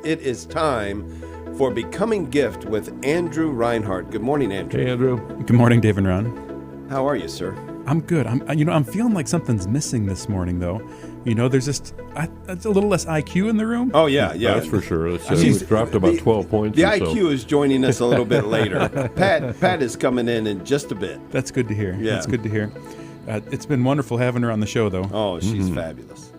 It is time for Becoming Gift with Andrew Reinhardt. Good morning, Andrew. Hey, Andrew. Good morning, Dave and Ron. How are you, sir? I'm good. I'm feeling like something's missing this morning, though. There's just it's a little less IQ in the room. Oh, yeah. That's for sure. We've dropped about 12 points. The or so. IQ is joining us a little bit later. Pat is coming in just a bit. That's good to hear. Yeah. That's good to hear. It's been wonderful having her on the show, though. Oh, she's fabulous.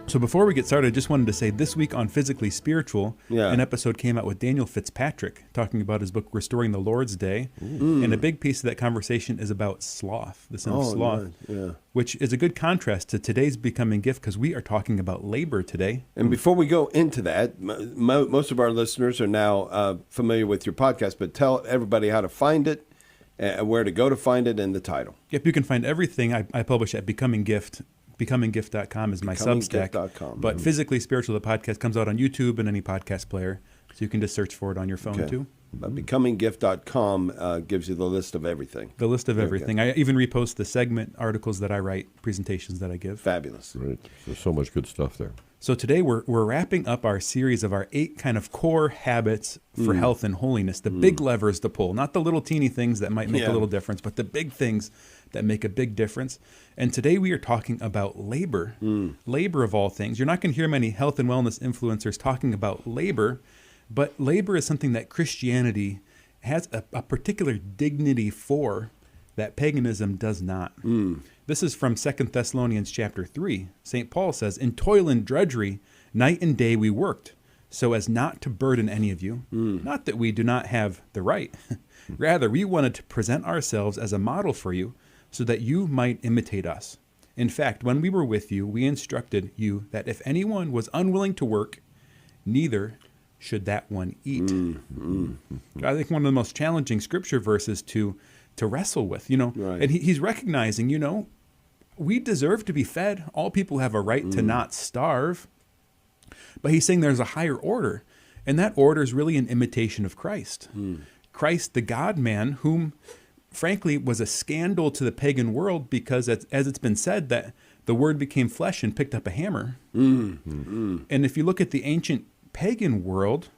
So before we get started, I just wanted to say this week on Physically Spiritual, Yeah. an episode came out with Daniel Fitzpatrick talking about his book, Restoring the Lord's Day. And a big piece of that conversation is about sloth, the sin of sloth, yeah. which is a good contrast to today's Becoming Gift because we are talking about labor today. And before we go into that, most of our listeners are now familiar with your podcast, but tell everybody how to find it, where to go to find it, and the title. Yep, you can find everything I publish at Becoming Gift. BecomingGift.com is my Substack. But Physically Spiritual, the podcast, comes out on YouTube and any podcast player. So you can just search for it on your phone, too. But BecomingGift.com gives you the list of everything. The list of everything. I even repost the segment articles that I write, presentations that I give. Fabulous. Right. There's so much good stuff there. So today we're wrapping up our series of our 8 kind of core habits for health and holiness, the big levers to pull, not the little teeny things that might make a little difference, but the big things that make a big difference. And today we are talking about labor, labor of all things. You're not going to hear many health and wellness influencers talking about labor, but labor is something that Christianity has a particular dignity for that paganism does not. This is from 2 Thessalonians chapter 3. St. Paul says, "In toil and drudgery, night and day we worked, so as not to burden any of you. Not that we do not have the right. Rather, we wanted to present ourselves as a model for you, so that you might imitate us. In fact, when we were with you, we instructed you that if anyone was unwilling to work, neither should that one eat." I think one of the most challenging scripture verses to wrestle with, Right. And he's recognizing, we deserve to be fed. All people have a right to not starve. But he's saying there's a higher order, and that order is really an imitation of Christ. Christ, the God-man, whom frankly was a scandal to the pagan world because, as it's been said, that the Word became flesh and picked up a hammer. And if you look at the ancient pagan world,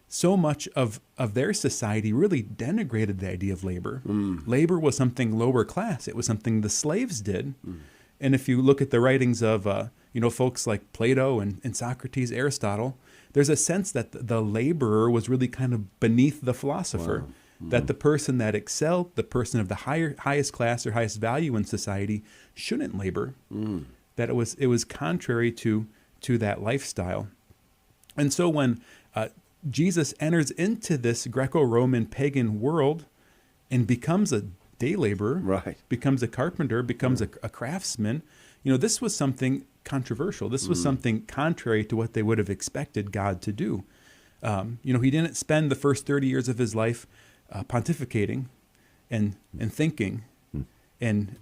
so much of their society really denigrated the idea of labor. Labor was something lower class. It was something the slaves did. And if you look at the writings of folks like Plato and Socrates, Aristotle, there's a sense that the laborer was really kind of beneath the philosopher. Wow. That the person that excelled, the person of the highest class or highest value in society, shouldn't labor. That it was contrary to that lifestyle. And so when Jesus enters into this Greco-Roman pagan world and becomes a day laborer, becomes a carpenter, becomes a craftsman, this was something controversial. This was something contrary to what they would have expected God to do. He didn't spend the first 30 years of his life pontificating and thinking. And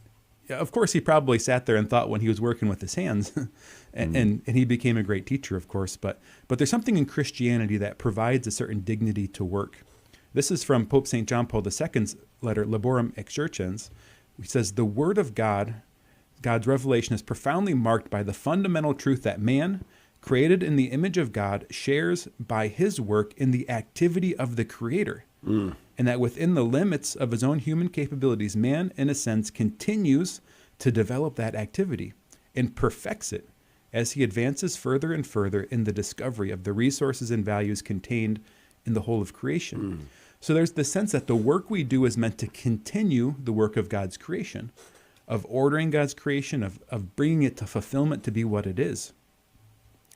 of course, he probably sat there and thought when he was working with his hands. and he became a great teacher, of course. But there's something in Christianity that provides a certain dignity to work. This is from Pope St. John Paul II's letter, Laborum Exercens. He says, "The word of God, God's revelation, is profoundly marked by the fundamental truth that man, created in the image of God, shares by his work in the activity of the Creator. And that within the limits of his own human capabilities, man, in a sense, continues to develop that activity and perfects it as he advances further and further in the discovery of the resources and values contained in the whole of creation." So there's the sense that the work we do is meant to continue the work of God's creation, of ordering God's creation, of bringing it to fulfillment to be what it is.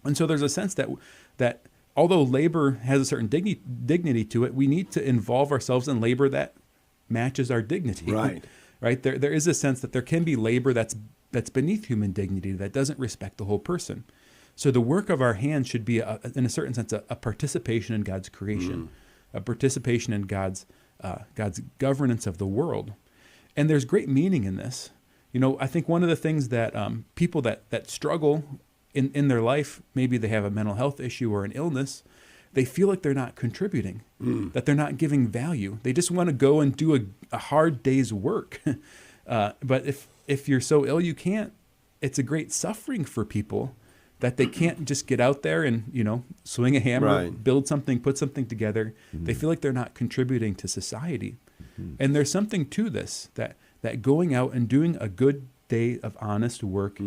And so there's a sense that although labor has a certain dignity to it, we need to involve ourselves in labor that matches our dignity. Right? There is a sense that there can be labor that's beneath human dignity, that doesn't respect the whole person. So the work of our hands should be, in a certain sense, a participation in God's creation, a participation in God's governance of the world. And there's great meaning in this. I think one of the things that people that struggle in their life, maybe they have a mental health issue or an illness, they feel like they're not contributing, that they're not giving value. They just want to go and do a hard day's work. But if you're so ill you can't, it's a great suffering for people that they can't just get out there and, swing a hammer, Right. build something, put something together. They feel like they're not contributing to society. And there's something to this, that going out and doing a good day of honest work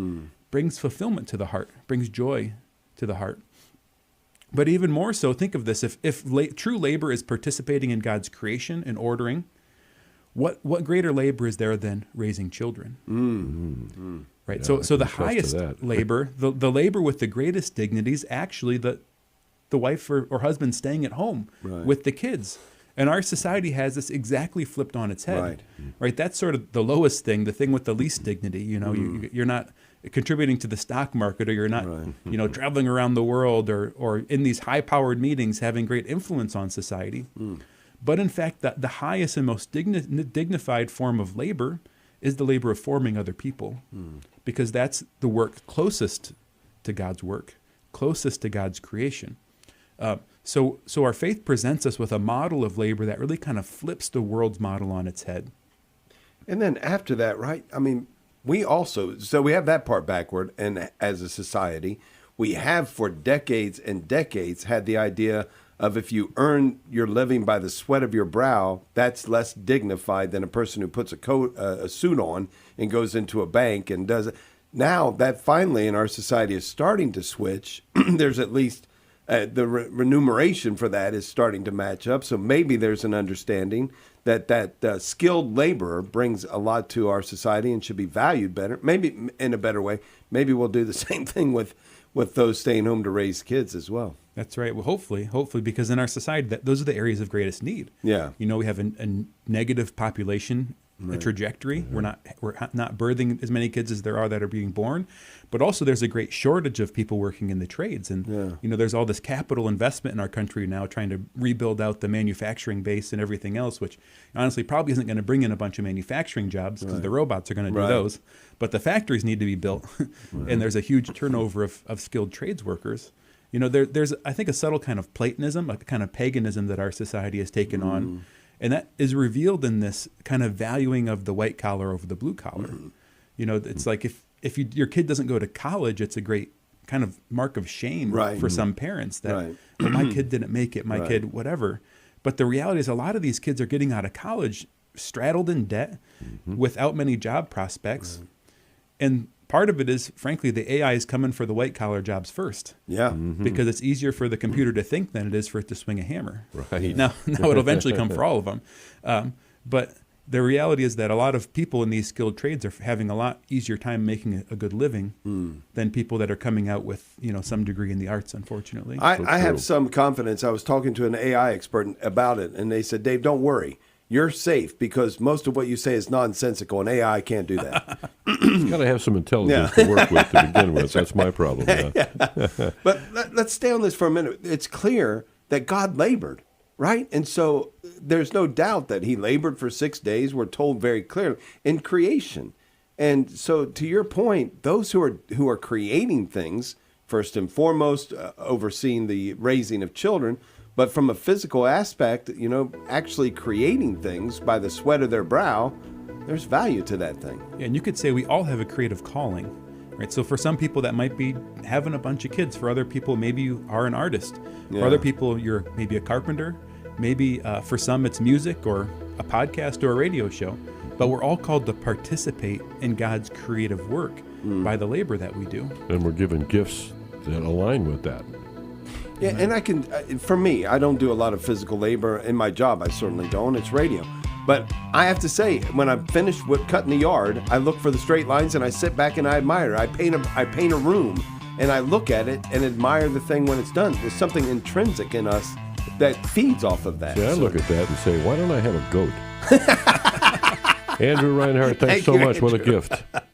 brings fulfillment to the heart, brings joy to the heart. But even more so, think of this, if true labor is participating in God's creation and ordering, what greater labor is there than raising children? Right. Yeah, So I the can attest to highest that. labor, the labor with the greatest dignity is actually the wife or husband staying at home Right. with the kids. And our society has this exactly flipped on its head. Right. Right. That's sort of the lowest thing, the thing with the least dignity. You're not contributing to the stock market, or you're not, Right. traveling around the world, or in these high-powered meetings having great influence on society. But in fact, the highest and most dignified form of labor is the labor of forming other people, because that's the work closest to God's work, closest to God's creation. So our faith presents us with a model of labor that really kind of flips the world's model on its head. And then after that, right? I mean, we have that part backward. And as a society, we have for decades and decades had the idea of if you earn your living by the sweat of your brow, that's less dignified than a person who puts a suit on and goes into a bank and does it. Now that finally in our society is starting to switch, there's at least the remuneration for that is starting to match up. So maybe there's an understanding that skilled labor brings a lot to our society and should be valued better, maybe in a better way. Maybe we'll do the same thing with those staying home to raise kids as well. That's right. Well, hopefully, because in our society, those are the areas of greatest need. Yeah. We have a negative population trajectory. We're not birthing as many kids as there are that are being born, but also there's a great shortage of people working in the trades. And there's all this capital investment in our country now trying to rebuild out the manufacturing base and everything else, which honestly probably isn't going to bring in a bunch of manufacturing jobs, because the robots are going to do those. But the factories need to be built, and there's a huge turnover of skilled trades workers. There's, I think, a subtle kind of Platonism, a kind of paganism that our society has taken on. And that is revealed in this kind of valuing of the white collar over the blue collar. It's like if your kid doesn't go to college, it's a great kind of mark of shame for some parents that well, my kid didn't make it, my kid, whatever. But the reality is a lot of these kids are getting out of college straddled in debt without many job prospects. And part of it is, frankly, the AI is coming for the white collar jobs first. Yeah. Because it's easier for the computer to think than it is for it to swing a hammer. Right. Now it'll eventually come for all of them. But the reality is that a lot of people in these skilled trades are having a lot easier time making a good living than people that are coming out with, some degree in the arts, unfortunately. I have some confidence. I was talking to an AI expert about it, and they said, Dave, don't worry. You're safe because most of what you say is nonsensical, and AI can't do that. It's got to have some intelligence to work with to begin with. That's my problem. Yeah. But let's stay on this for a minute. It's clear that God labored, right? And so there's no doubt that he labored for 6 days. We're told very clearly in creation. And so to your point, those who are creating things, first and foremost, overseeing the raising of children, but from a physical aspect, actually creating things by the sweat of their brow, there's value to that thing. Yeah, and you could say we all have a creative calling, right? So for some people that might be having a bunch of kids. For other people, maybe you are an artist. Yeah. For other people, you're maybe a carpenter. Maybe for some it's music or a podcast or a radio show. But we're all called to participate in God's creative work by the labor that we do. And we're given gifts that align with that. Yeah, and for me, I don't do a lot of physical labor in my job. I certainly don't. It's radio. But I have to say, when I'm finished with cutting the yard, I look for the straight lines and I sit back and I admire it. I paint a room and I look at it and admire the thing when it's done. There's something intrinsic in us that feeds off of that. See, I look at that and say, why don't I have a goat? Andrew Reinhardt, thanks so much. What a gift.